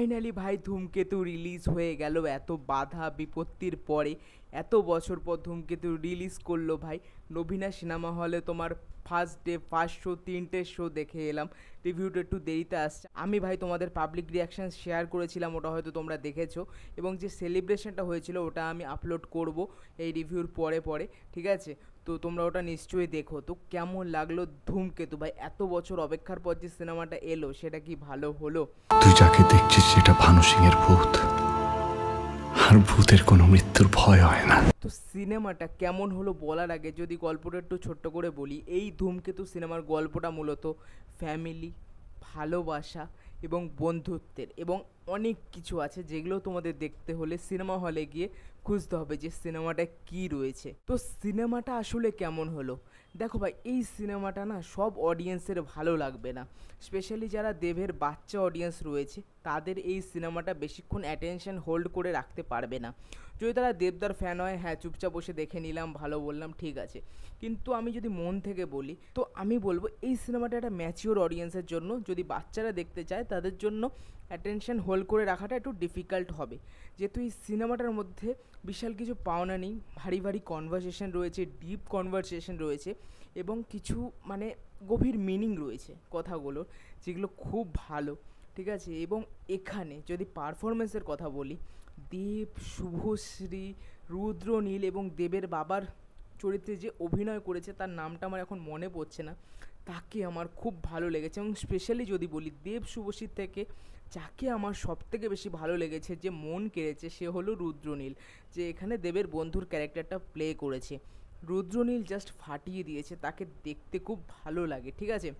Finally ভাই ধূমকেতু release হয়ে গেল এত বাধা বিপত্তির পরে। এত বছর পর ধূমকেতু রিলিজ করলো ভাই। নবীনা সিনেমা হলে তোমার ফার্স্ট ডে ফার্স্ট শো 3টে শো দেখে এলাম। রিভিউটা একটু দেরিতে আসছে। আমি ভাই তোমাদের পাবলিক রিয়াকশান শেয়ার করেছিলাম, ওটা হয়তো তোমরা দেখেছো। এবং যে সেলিব্রেশনটা হয়েছিল ওটা আমি আপলোড করব এই রিভিউর পরে পরে, ঠিক আছে? তো তোমরা ওটা নিশ্চয়ই দেখো। তো কেমন লাগলো ধূমকেতু ভাই? এত বছর অপেক্ষার পর যে সিনেমাটা এলো সেটা কি ভালো হলো? তুই যাকে দেখছিস সেটা ভানু সিং এর ভূত, আর ভূতের কোনো মৃত্যুর ভয় হয় না। তো সিনেমাটা কেমন হলো বলার আগে যদি গল্পটা একটু ছোট্ট করে বলি, এই ধূমকেতু সিনেমার গল্পটা মূলত ফ্যামিলি, ভালোবাসা এবং বন্ধুত্বের, এবং অনেক কিছু আছে যেগুলো তোমাদের দেখতে হলে সিনেমা হলে গিয়ে খুঁজতে হবে যে সিনেমাটা কী রয়েছে। তো সিনেমাটা আসলে কেমন হলো দেখো ভাই, এই সিনেমাটা না সব অডিয়েন্সের ভালো লাগবে না। স্পেশালি যারা দেবের বাচ্চা অডিয়েন্স রয়েছে তাদের এই সিনেমাটা বেশিক্ষণ অ্যাটেনশন হোল্ড করে রাখতে পারবে না। যদি তারা দেবদার ফ্যান হয়, হ্যাঁ চুপচাপ বসে দেখে নিলাম, ভালো বললাম, ঠিক আছে। কিন্তু আমি যদি মন থেকে বলি তো আমি বলবো এই সিনেমাটা একটা ম্যাচিওর অডিয়েন্সের জন্য। যদি বাচ্চারা দেখতে চায় তাদের জন্য অ্যাটেনশন হোল্ড করে রাখাটা একটু ডিফিকাল্ট হবে, যেহেতু এই সিনেমাটার মধ্যে বিশাল কিছু পাওনা নেই। ভারী ভারী কনভারসেশন রয়েছে, ডিপ কনভারসেশন রয়েছে, এবং কিছু মানে গভীর মিনিং রয়েছে কথাগুলোর, যেগুলো খুব ভালো, ঠিক আছে। এবং এখানে যদি পারফরমেন্সের কথা বলি, দেব, শুভশ্রী, রুদ্রনীল এবং দেবের বাবার চরিত্রে যে অভিনয় করেছে তার নামটা আমার এখন মনে পড়ছে না, তাকে আমার খুব ভালো লেগেছে। এবং স্পেশালি যদি বলি দেব শুভশ্রীর থেকে যাকে আমার সবথেকে বেশি ভালো লেগেছে, যে মন কেড়েছে, সে হলো রুদ্রনীল, যে এখানে দেবের বন্ধুর ক্যারেক্টারটা প্লে করেছে। রুদ্রনীল জাস্ট ফাটিয়ে দিয়েছে, তাকে দেখতে খুব ভালো লাগে, ঠিক আছে।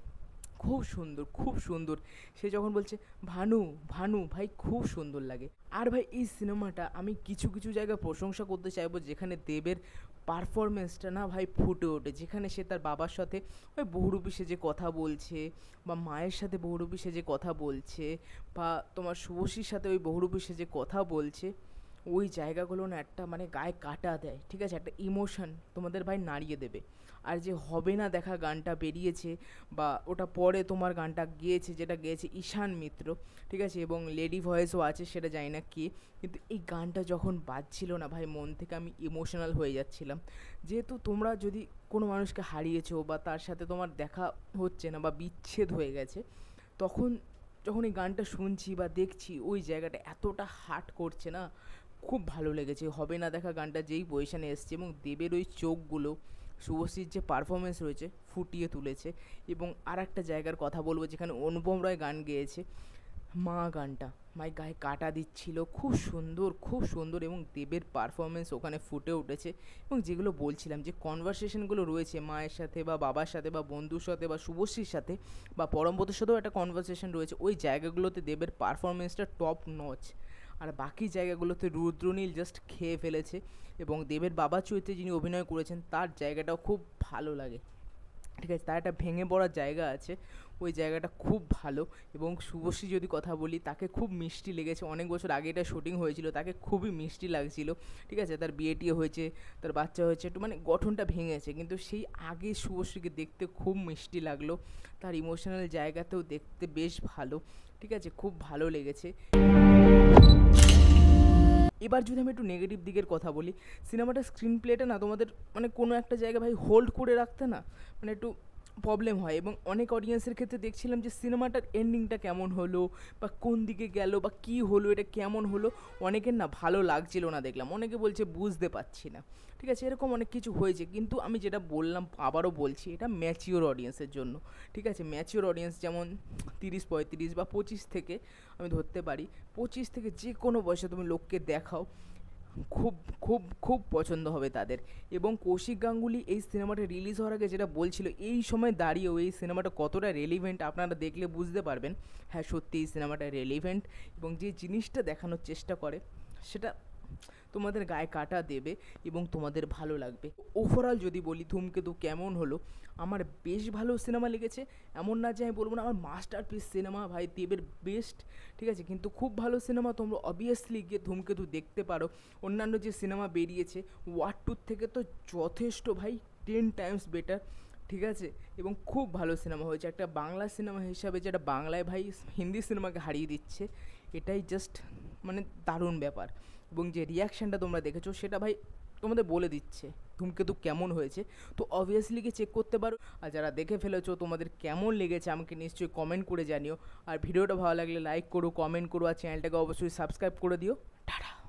খুব সুন্দর, খুব সুন্দর। সে যখন বলছে ভানু ভানু, ভাই খুব সুন্দর লাগে। আর ভাই এই সিনেমাটা আমি কিছু কিছু জায়গায় প্রশংসা করতে চাইবো, যেখানে দেবের পারফরমেন্সটা না ভাই ফুটে ওঠে, যেখানে সে তার বাবার সাথে ওই বহুরূপী সেজে কথা বলছে, বা মায়ের সাথে বহুরূপী সেজে কথা বলছে, বা তোমার শুভশ্রীর সাথে ওই বহুরূপী সেজে কথা বলছে। ওই জায়গাগুলো না একটা মানে গায়ে কাটা দেয়, ঠিক আছে, একটা ইমোশন তোমাদের ভাই নাড়িয়ে দেবে। আর যে হবে না দেখা গানটা বেরিয়েছে, বা ওটা পরে তোমার গানটা গেয়েছে, যেটা গেয়েছে ঈশান মিত্র, ঠিক আছে, এবং লেডি ভয়েসও আছে, সেটা জানি না কে, কিন্তু এই গানটা যখন বাজছিল না ভাই, মন থেকে আমি ইমোশনাল হয়ে যাচ্ছিলাম। যেহেতু তোমরা যদি কোনো মানুষকে হারিয়েছো, বা তার সাথে তোমার দেখা হচ্ছে না, বা বিচ্ছেদ হয়ে গেছে, তখন যখন এই গানটা শুনছি বা দেখছি, ওই জায়গাটা এতটা হার্ট করছে না, খুব ভালো লেগেছে। হবে না দেখা গানটা যেই পজিশানে এসছে, এবং দেবের ওই চোখগুলো শুভশ্রীর যে পারফরমেন্স রয়েছে ফুটিয়ে তুলেছে। এবং আর একটা জায়গার কথা বলবো যেখানে অনুপম রায় গান গেয়েছে, মা গানটা মাই গায়ে কাটা দিচ্ছিল, খুব সুন্দর, খুব সুন্দর। এবং দেবের পারফরমেন্স ওখানে ফুটে উঠেছে। এবং যেগুলো বলছিলাম যে কনভারসেশনগুলো রয়েছে মায়ের সাথে, বা বাবার সাথে, বা বন্ধুর সাথে, বা শুভশ্রীর সাথে, বা পরমব্রতের সাথেও একটা কনভারসেশন রয়েছে, ওই জায়গাগুলোতে দেবের পারফরমেন্সটা টপ নচ। আর বাকি জায়গাগুলোতে রুদ্রনীল জাস্ট খেয়ে ফেলেছে। এবং দেবের বাবার চরিত্রে যিনি অভিনয় করেছেন তার জায়গাটাও খুব ভালো লাগে, ঠিক আছে। তার একটা ভেঙে পড়ার জায়গা আছে, ওই জায়গাটা খুব ভালো। এবং শুভশ্রী যদি কথা বলি, তাকে খুব মিষ্টি লেগেছে। অনেক বছর আগে এটা শুটিং হয়েছিল, তাকে খুবই মিষ্টি লাগছিল, ঠিক আছে। তার বিয়ে টিয়ে হয়েছে, তার বাচ্চা হয়েছে, একটু মানে গঠনটা ভেঙেছে, কিন্তু সেই আগে শুভশ্রীকে দেখতে খুব মিষ্টি লাগলো। তার ইমোশনাল জায়গাতেও দেখতে বেশ ভালো, ঠিক আছে, খুব ভালো লেগেছে। এবার যদি আমি একটু নেগেটিভ দিকের কথা বলি, সিনেমাটার স্ক্রিন প্লেটা না তোমাদের মানে কোনো একটা জায়গায় ভাই হোল্ড করে রাখতে না মানে একটু প্রবলেম হয়। এবং অনেক অডিয়েন্সের ক্ষেত্রে দেখছিলাম যে সিনেমাটার এন্ডিংটা কেমন হলো, বা কোন দিকে গেল, বা কী হলো, এটা কেমন হলো, অনেকের না ভালো লাগছিল না দেখলাম। অনেকে বলছে বুঝতে পারছি না, ঠিক আছে, এরকম অনেক কিছু হয়েছে। কিন্তু আমি যেটা বললাম আবারও বলছি, এটা ম্যাচিওর অডিয়েন্সের জন্য, ঠিক আছে। ম্যাচিওর অডিয়েন্স যেমন 30-35 বা 25 থেকে আমি ধরতে পারি, 25 থেকে যে কোনো বয়সে তুমি লোককে দেখাও, খুব খুব খুব পছন্দ হবে তাদের। এবং কৌশিক গাঙ্গুলি এই সিনেমাটা রিলিজ হওয়ার আগে যেটা বলছিল, এই সময় দাঁড়িয়েও এই সিনেমাটা কতটা রেলিভেন্ট আপনারা দেখলে বুঝতে পারবেন। হ্যাঁ সত্যি এই সিনেমাটা রেলিভেন্ট, এবং যে জিনিসটা দেখানোর চেষ্টা করে সেটা তোমাদের গায়ে কাটা দেবে এবং তোমাদের ভালো লাগবে। ওভারঅল যদি বলি ধূমকেতু কেমন হলো, আমার বেশ ভালো সিনেমা লেগেছে। এমন না যে আমি বলবো না আমার মাস্টারপিস সিনেমা, ভাই দেবের বেস্ট, ঠিক আছে, কিন্তু খুব ভালো সিনেমা। তোমরা অবভিয়াসলি গিয়ে ধূমকেতু দেখতে পারো। অন্যান্য যে সিনেমা বেরিয়েছে ওয়ার টুর থেকে তো যথেষ্ট ভাই 10 টাইমস বেটার, ঠিক আছে। এবং খুব ভালো সিনেমা হয়েছে, একটা বাংলা সিনেমা হিসাবে যেটা বাংলায় ভাই হিন্দি সিনেমাকে হারিয়ে দিচ্ছে, এটাই জাস্ট মানে দারুণ ব্যাপার। এবং যে রিয়াকশানটা তোমরা দেখেছো সেটা ভাই তোমাদের বলে দিচ্ছে ধূমকেতু কেমন হয়েছে। তো অবভিয়াসলি কি চেক করতে পারো। আর যারা দেখে ফেলেছো তোমাদের কেমন লেগেছে আমাকে নিশ্চয়ই কমেন্ট করে জানিও। আর ভিডিওটা ভালো লাগলে লাইক করো, কমেন্ট করো, আর চ্যানেলটাকে অবশ্যই সাবস্ক্রাইব করে দিও। টাটা।